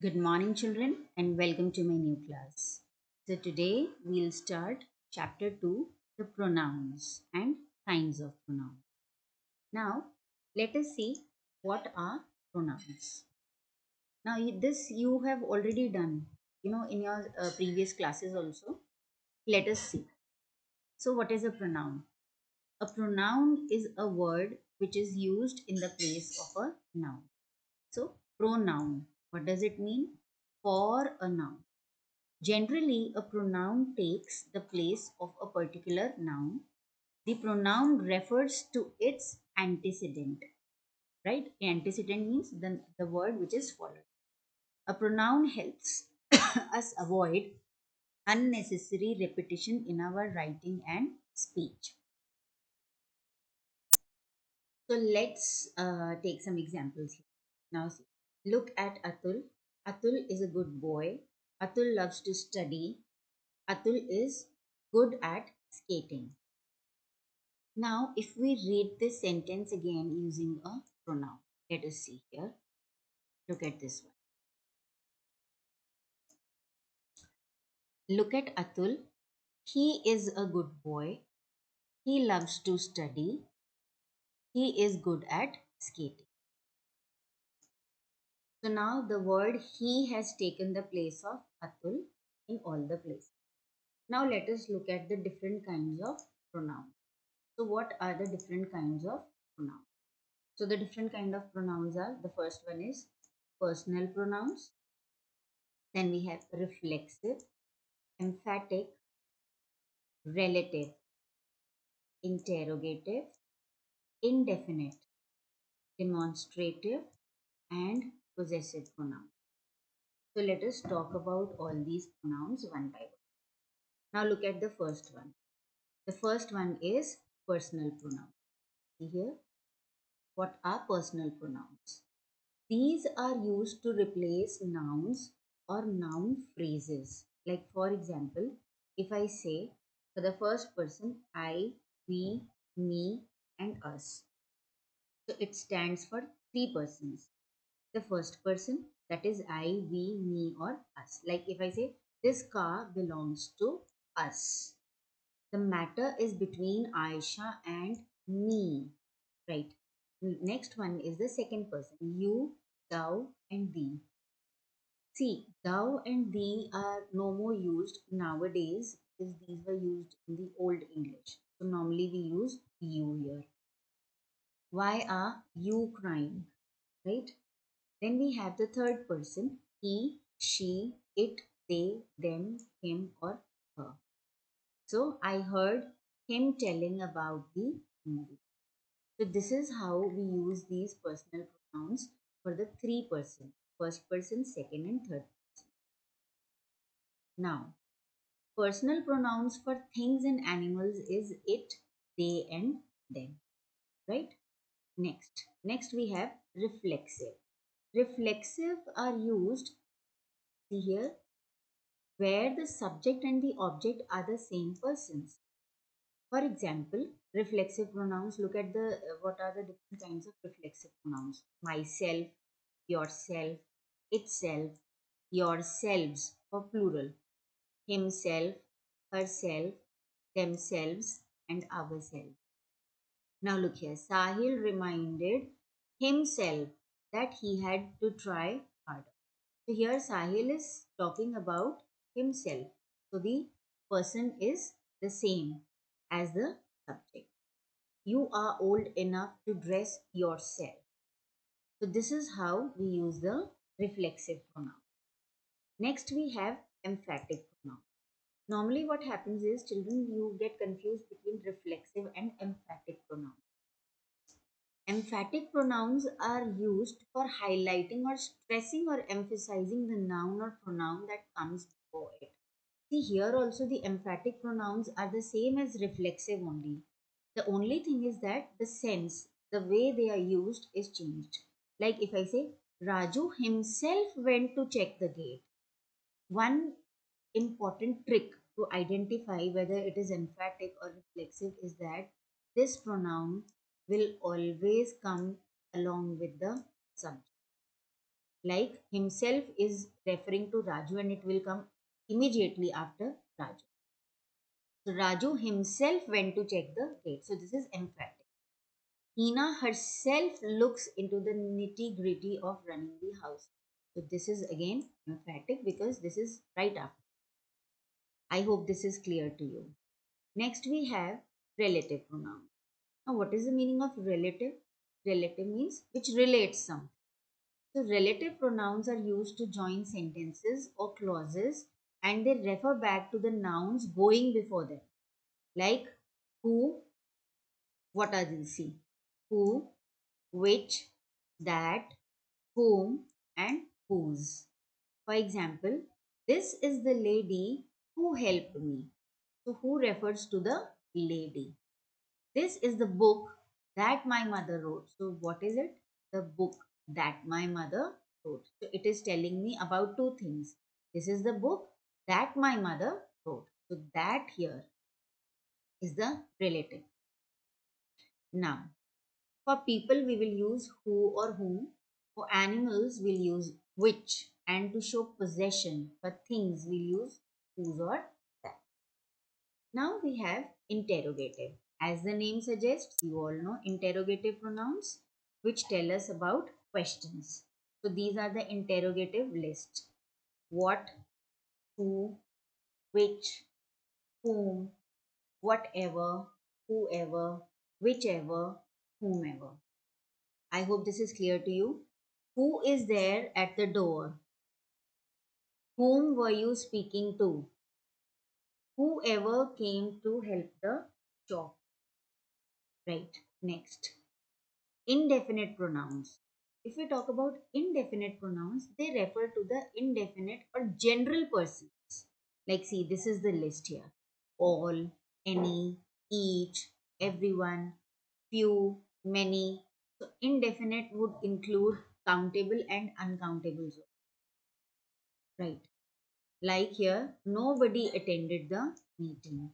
Good morning, children, and welcome to my new class. So, today we'll start chapter 2, the pronouns and kinds of pronouns. Now, let us see what are pronouns. Now, this you have already done, in your previous classes also. Let us see. So, what is a pronoun? A pronoun is a word which is used in the place of a noun. So, pronoun, what does it mean? For a noun. Generally, a pronoun takes the place of a particular noun. The pronoun refers to its antecedent, right? Antecedent means the word which is followed. A pronoun helps us avoid unnecessary repetition in our writing and speech. So let's take some examples here. Now see, look at Atul. Atul is a good boy. Atul loves to study. Atul is good at skating. Now, if we read this sentence again using a pronoun, let us see here. Look at this one. Look at Atul. He is a good boy. He loves to study. He is good at skating. So now the word he has taken the place of Atul in all the places. Now let us look at the different kinds of pronouns. So what are the different kinds of pronouns? So the different kind of pronouns are, the first one is personal pronouns. Then we have reflexive, emphatic, relative, interrogative, indefinite, demonstrative, and possessive pronouns. So let us talk about all these pronouns one by one. Now look at the first one. The first one is personal pronoun. See here, what are personal pronouns? These are used to replace nouns or noun phrases. Like for example, if I say for the first person, I, we, me, and us. So it stands for three persons. The first person, that is I, we, me, or us. Like if I say this car belongs to us. The matter is between Aisha and me. Right. Next one is the second person. You, thou, and thee. See, thou and thee are no more used nowadays because these were used in the old English. So normally we use you here. Why are you crying? Right? Then we have the third person. He, she, it, they, them, him, or her. So I heard him telling about the movie. So this is how we use these personal pronouns for the three person. First person, second, and third person. Now, personal pronouns for things and animals is it, they, and them. Right? Next we have reflexive. Reflexive are used, see here, where the subject and the object are the same persons. For example, reflexive pronouns, look at the what are the different kinds of reflexive pronouns. Myself, yourself, itself, yourselves for plural, himself, herself, themselves, and ourselves. Now look here, Sahil reminded himself that he had to try harder. So here Sahil is talking about himself. So the person is the same as the subject. You are old enough to dress yourself. So this is how we use the reflexive pronoun. Next we have emphatic pronoun. Normally what happens is children you get confused between reflexive and emphatic pronoun. Emphatic pronouns are used for highlighting or stressing or emphasizing the noun or pronoun that comes before it. See here also the emphatic pronouns are the same as reflexive only. The only thing is that the sense, the way they are used is changed. Like if I say Raju himself went to check the gate. One important trick to identify whether it is emphatic or reflexive is that this pronoun will always come along with the subject. Like himself is referring to Raju and it will come immediately after Raju. So Raju himself went to check the gate. So this is emphatic. Hina herself looks into the nitty gritty of running the house. So this is again emphatic because this is right after. I hope this is clear to you. Next we have relative pronoun. Now what is the meaning of relative? Relative means which relates something. So relative pronouns are used to join sentences or clauses and they refer back to the nouns going before them. Like who, what are these? See, who, which, that, whom, and whose. For example, this is the lady who helped me. So who refers to the lady? This is the book that my mother wrote. So what is it? The book that my mother wrote. So it is telling me about two things. This is the book that my mother wrote. So that here is the relative. Now, for people we will use who or whom. For animals we'll use which. And to show possession, for things we'll use whose or that. Now we have interrogative. As the name suggests, you all know interrogative pronouns which tell us about questions. So these are the interrogative list. What, who, which, whom, whatever, whoever, whichever, whomever. I hope this is clear to you. Who is there at the door? Whom were you speaking to? Whoever came to help the shop. Right, next. Indefinite pronouns. If we talk about indefinite pronouns, they refer to the indefinite or general persons. Like, see, this is the list here. All, any, each, everyone, few, many. So, indefinite would include countable and uncountable. Right. Like here, nobody attended the meeting.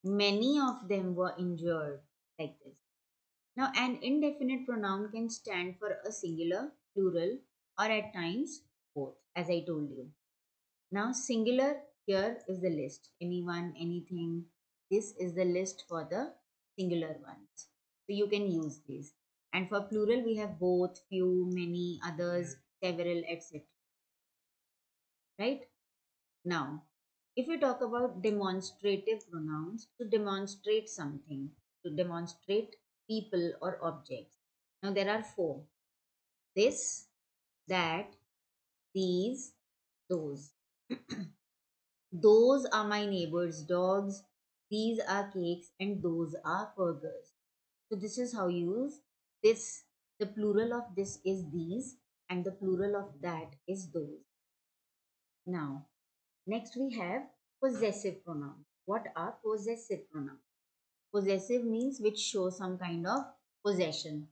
Many of them were injured. Like this. Now, an indefinite pronoun can stand for a singular, plural, or at times both, as I told you. Now, singular here is the list. Anyone, anything. This is the list for the singular ones. So, you can use these. And for plural, we have both, few, many, others, several, etc. Right? Now, if we talk about demonstrative pronouns, to demonstrate something, to demonstrate people or objects. Now, there are four. This, that, these, those. Those are my neighbor's dogs. These are cakes and those are burgers. So, this is how you use this. The plural of this is these and the plural of that is those. Now, next we have possessive pronouns. What are possessive pronouns? Possessive means which show some kind of possession.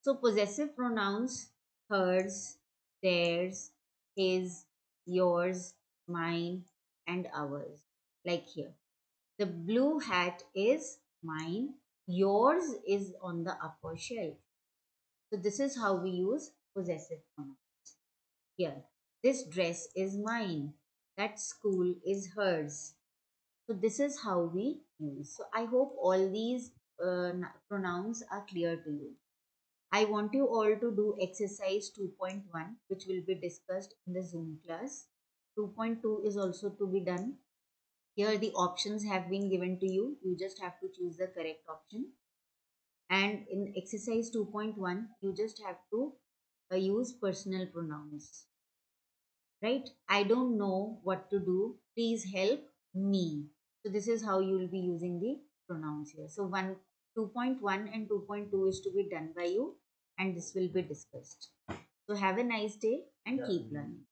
So possessive pronouns hers, theirs, his, yours, mine and ours. Like here. The blue hat is mine. Yours is on the upper shelf. So this is how we use possessive pronouns. Here. This dress is mine. That school is hers. So this is how we use. So I hope all these pronouns are clear to you. I want you all to do exercise 2.1 which will be discussed in the Zoom class. 2.2 is also to be done. Here the options have been given to you. You just have to choose the correct option. And in exercise 2.1, you just have to use personal pronouns. Right? I don't know what to do. Please help me. So this is how you will be using the pronouns here. So 2.1 and 2.2 is to be done by you and this will be discussed. So have a nice day and keep learning.